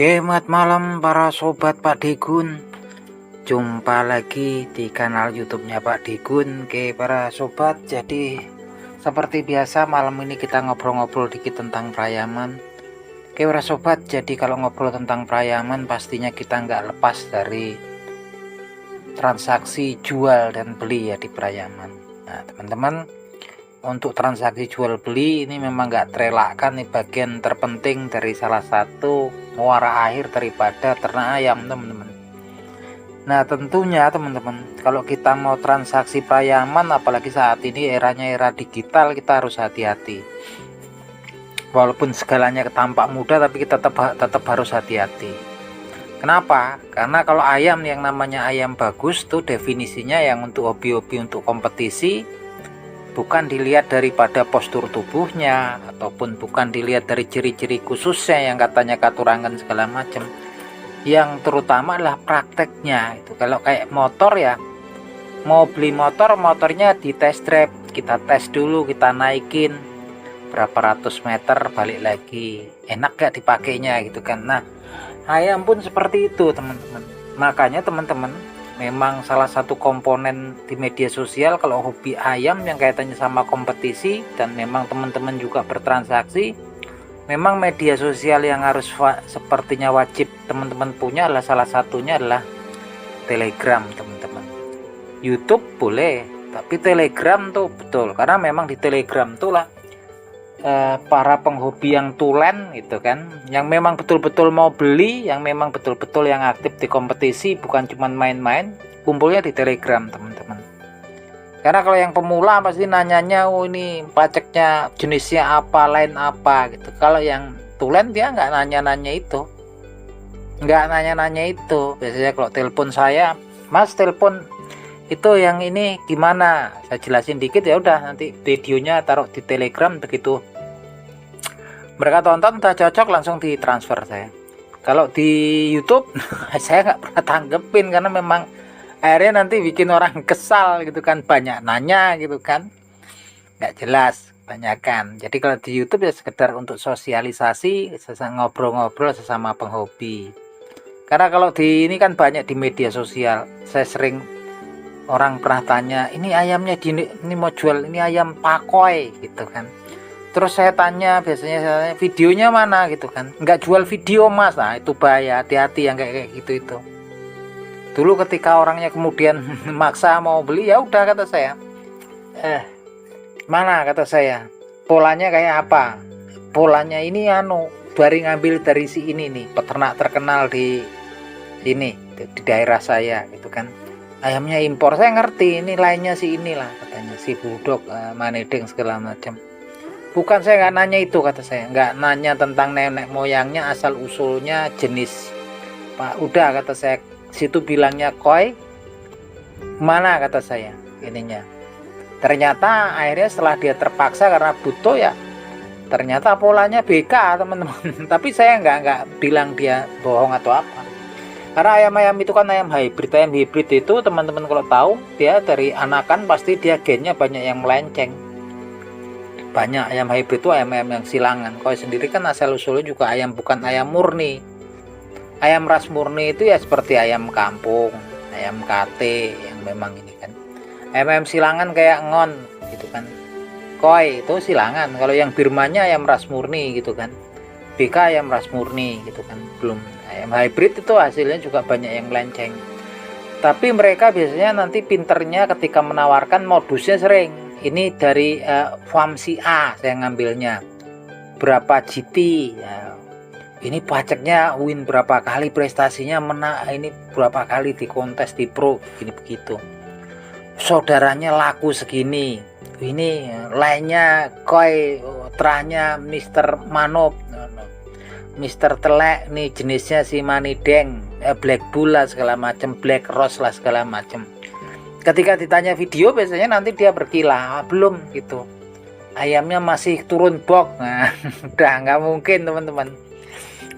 Selamat malam para sobat Pak Degun. Jumpa lagi di kanal YouTube-nya Pak Degun. Oke para sobat, jadi seperti biasa malam ini kita ngobrol-ngobrol dikit tentang Prayaman. Oke para sobat, jadi kalau ngobrol tentang Prayaman pastinya kita nggak lepas dari transaksi jual dan beli ya di Prayaman. Nah teman-teman, untuk transaksi jual beli ini memang nggak terelakkan nih, bagian terpenting dari salah satu muara air daripada ternak ayam teman-teman. Nah tentunya teman-teman, kalau kita mau transaksi Prayaman, apalagi saat ini eranya era digital, kita harus hati-hati. Walaupun segalanya tampak mudah, tapi kita tetap harus hati-hati. Kenapa? Karena kalau ayam yang namanya ayam bagus tuh definisinya yang untuk hobi-hobi, untuk kompetisi, bukan dilihat daripada postur tubuhnya, ataupun bukan dilihat dari ciri-ciri khususnya yang katanya katurangan segala macam. Yang terutama adalah prakteknya. Itu kalau kayak motor ya, mau beli motor, motornya di test drive, kita tes dulu, kita naikin berapa ratus meter, balik lagi, enak gak dipakainya gitu kan. Nah ayam pun seperti itu teman-teman. Makanya teman-teman, memang salah satu komponen di media sosial kalau hobi ayam yang kaitannya sama kompetisi, dan memang teman-teman juga bertransaksi, memang media sosial yang harus sepertinya wajib teman-teman punya adalah salah satunya adalah Telegram teman-teman. YouTube boleh, tapi Telegram tuh betul, karena memang di Telegram tuh lah para penghobi yang tulen gitu kan, yang memang betul-betul mau beli, yang memang betul-betul yang aktif di kompetisi, bukan cuma main-main, kumpulnya di Telegram teman-teman. Karena kalau yang pemula pasti nanyanya, oh ini pajaknya jenisnya apa, lain apa gitu. Kalau yang tulen dia nggak nanya-nanya itu, biasanya kalau telepon saya, mas telepon itu yang ini gimana, saya jelasin dikit, ya udah nanti videonya taruh di Telegram, begitu mereka tonton udah cocok langsung ditransfer saya. Kalau di YouTube saya nggak pernah tanggepin, karena memang akhirnya nanti bikin orang kesal gitu kan, banyak nanya gitu kan, nggak jelas banyakan. Jadi kalau di YouTube ya sekedar untuk sosialisasi, ngobrol-ngobrol sesama penghobi. Karena kalau di ini kan banyak di media sosial, saya sering orang pernah tanya, ini ayamnya ini mau jual, ini ayam pakoi gitu kan. Terus saya tanya, biasanya videonya mana gitu kan, nggak jual video mas. Nah itu bahaya, hati-hati yang kayak gitu itu. Dulu ketika orangnya kemudian maksa mau beli, ya udah kata saya, mana kata saya, polanya kayak apa, polanya ini dari ngambil dari si ini nih, peternak terkenal di sini, di daerah saya gitu kan, ayamnya impor. Saya ngerti ini lainnya si inilah katanya, si Bulldog, Manedeng segala macam. Bukan, saya nggak nanya itu kata saya, nggak nanya tentang nenek moyangnya, asal usulnya, jenis pak, udah kata saya. Situ bilangnya koi mana kata saya ininya. Ternyata akhirnya setelah dia terpaksa karena butuh ya, ternyata polanya BK teman-teman. Tapi saya nggak bilang dia bohong atau apa, karena ayam-ayam itu kan ayam hybrid. Ayam hybrid itu teman-teman kalau tahu, dia dari anakan pasti dia gennya banyak yang melenceng. Banyak ayam hybrid itu ayam-ayam yang silangan. Koi sendiri kan asal usulnya juga ayam, bukan ayam murni. Ayam ras murni itu ya seperti ayam kampung, ayam kate yang memang ini kan. Ayam silangan kayak ngon gitu kan. Koi itu silangan. Kalau yang Birmanya ayam ras murni gitu kan. BK ayam ras murni gitu kan. Belum ayam hybrid itu hasilnya juga banyak yang melenceng. Tapi mereka biasanya nanti pinternya ketika menawarkan modusnya sering. Ini dari farm si A saya ngambilnya, berapa GT ya, ini pajaknya win berapa kali, prestasinya menang, ini berapa kali di kontes di pro, gini begitu, saudaranya laku segini, ini lainnya koi terahnya Mr. Manop, Mr. Telek nih jenisnya si Manedeng, Black Bull lah segala macam, Black Rose lah segala macam. Ketika ditanya video biasanya nanti dia berkilah, belum gitu, ayamnya masih turun box. Nah udah nggak mungkin teman-teman.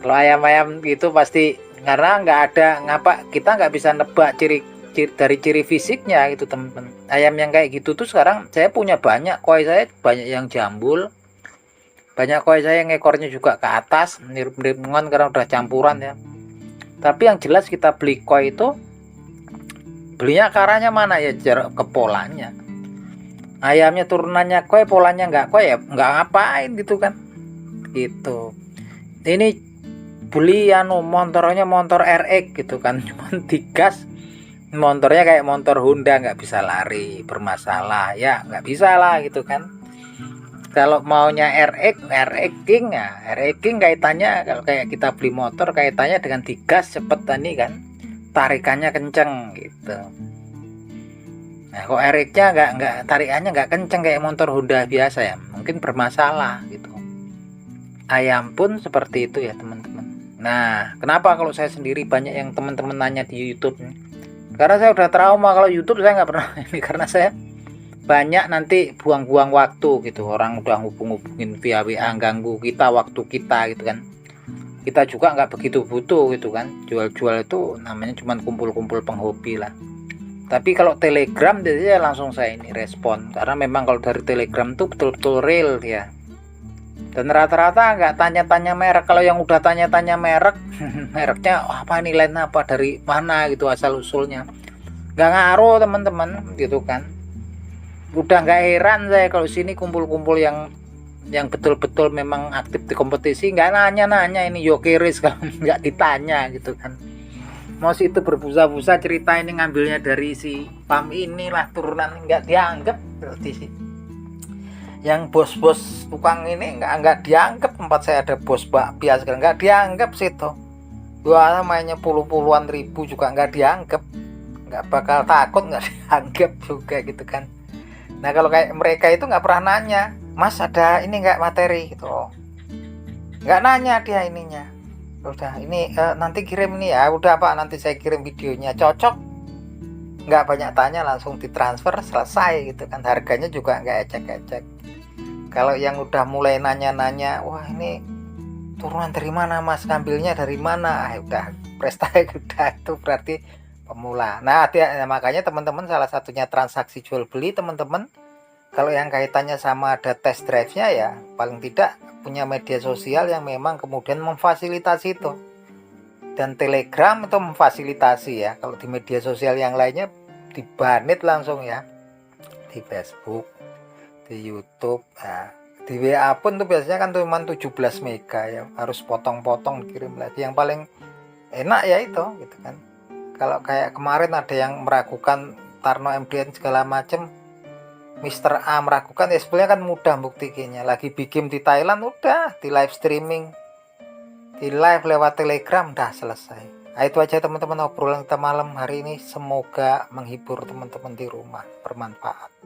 Kalau ayam-ayam itu pasti, karena nggak ada ngapa, kita nggak bisa nebak dari ciri fisiknya gitu teman-teman. Ayam yang kayak gitu tuh sekarang saya punya banyak, koi saya banyak yang jambul, Banyak koi saya ngekornya juga ke atas, mirip-mirip ngon karena udah campuran ya. Tapi yang jelas kita beli koi itu belinya ke arahnya mana ya, ke polanya. Ayamnya turunannya koi, polanya nggak koi ya nggak ngapain gitu kan. Gitu. Ini beli motornya motor RX gitu kan, cuman digas motornya kayak motor Honda, nggak bisa lari, bermasalah ya, nggak bisa lah gitu kan. Kalau maunya RX King ya, RX King kaitannya kalau kayak kita beli motor kaitannya dengan digas cepet tadi kan, tarikannya kenceng gitu. Nah kok RX-nya nggak tarikannya nggak kenceng kayak motor Honda biasa ya, mungkin bermasalah gitu. Ayam pun seperti itu ya teman-teman. Nah kenapa kalau saya sendiri banyak yang teman-teman nanya di YouTube nih? Karena saya udah trauma kalau YouTube, saya nggak pernah ini karena saya banyak nanti buang-buang waktu gitu, orang udah hubungin via WA ganggu kita waktu kita gitu kan. Kita juga nggak begitu butuh gitu kan, jual-jual itu namanya cuman kumpul-kumpul penghobi lah. Tapi kalau Telegram dia langsung saya ini respon, karena memang kalau dari Telegram tuh betul-betul real ya. Dan rata-rata nggak tanya-tanya merek. Kalau yang udah tanya-tanya merek mereknya apa, ini lain apa, dari mana gitu asal usulnya, nggak ngaruh teman-teman gitu kan. Udah nggak heran saya kalau sini kumpul-kumpul yang betul-betul memang aktif di kompetisi, nggak nanya-nanya ini yokeris kalau nggak ditanya gitu kan. Mau itu berbusa-busa cerita ini ngambilnya dari si PAM inilah turunan, nggak dianggap berarti. Yang bos-bos tukang ini nggak dianggap, tempat saya ada bos bakpia sekarang nggak dianggap situ. Gua mainnya puluhan ribu juga nggak dianggap, nggak bakal takut nggak dianggap juga gitu kan. Nah kalau kayak mereka itu nggak pernah nanya, Mas ada ini nggak materi gitu, nggak nanya dia ininya. Udah ini nanti kirim ini ya, udah Pak nanti saya kirim videonya, cocok, nggak banyak tanya, langsung ditransfer selesai gitu kan. Harganya juga nggak ecek-ecek. Kalau yang udah mulai nanya-nanya, wah ini turunan dari mana Mas, ngambilnya dari mana, udah prestasi udah itu berarti pemula. Nah makanya teman-teman, salah satunya transaksi jual beli teman-teman, kalau yang kaitannya sama ada test drive-nya ya paling tidak punya media sosial yang memang kemudian memfasilitasi itu. Dan Telegram itu memfasilitasi ya. Kalau di media sosial yang lainnya dibanit langsung ya, di Facebook, di YouTube, nah, di WA pun tuh biasanya kan cuma 17 mega ya, harus potong-potong kirim lagi. Yang paling enak ya itu gitu kan. Kalau kayak kemarin ada yang meragukan Tarno MDN segala macem, Mr. A meragukan, ya sebenarnya kan mudah buktinya. Lagi bikin di Thailand udah di live streaming, di live lewat Telegram, udah selesai. Nah, itu aja teman-teman obrolan kita malam hari ini, semoga menghibur teman-teman di rumah, bermanfaat.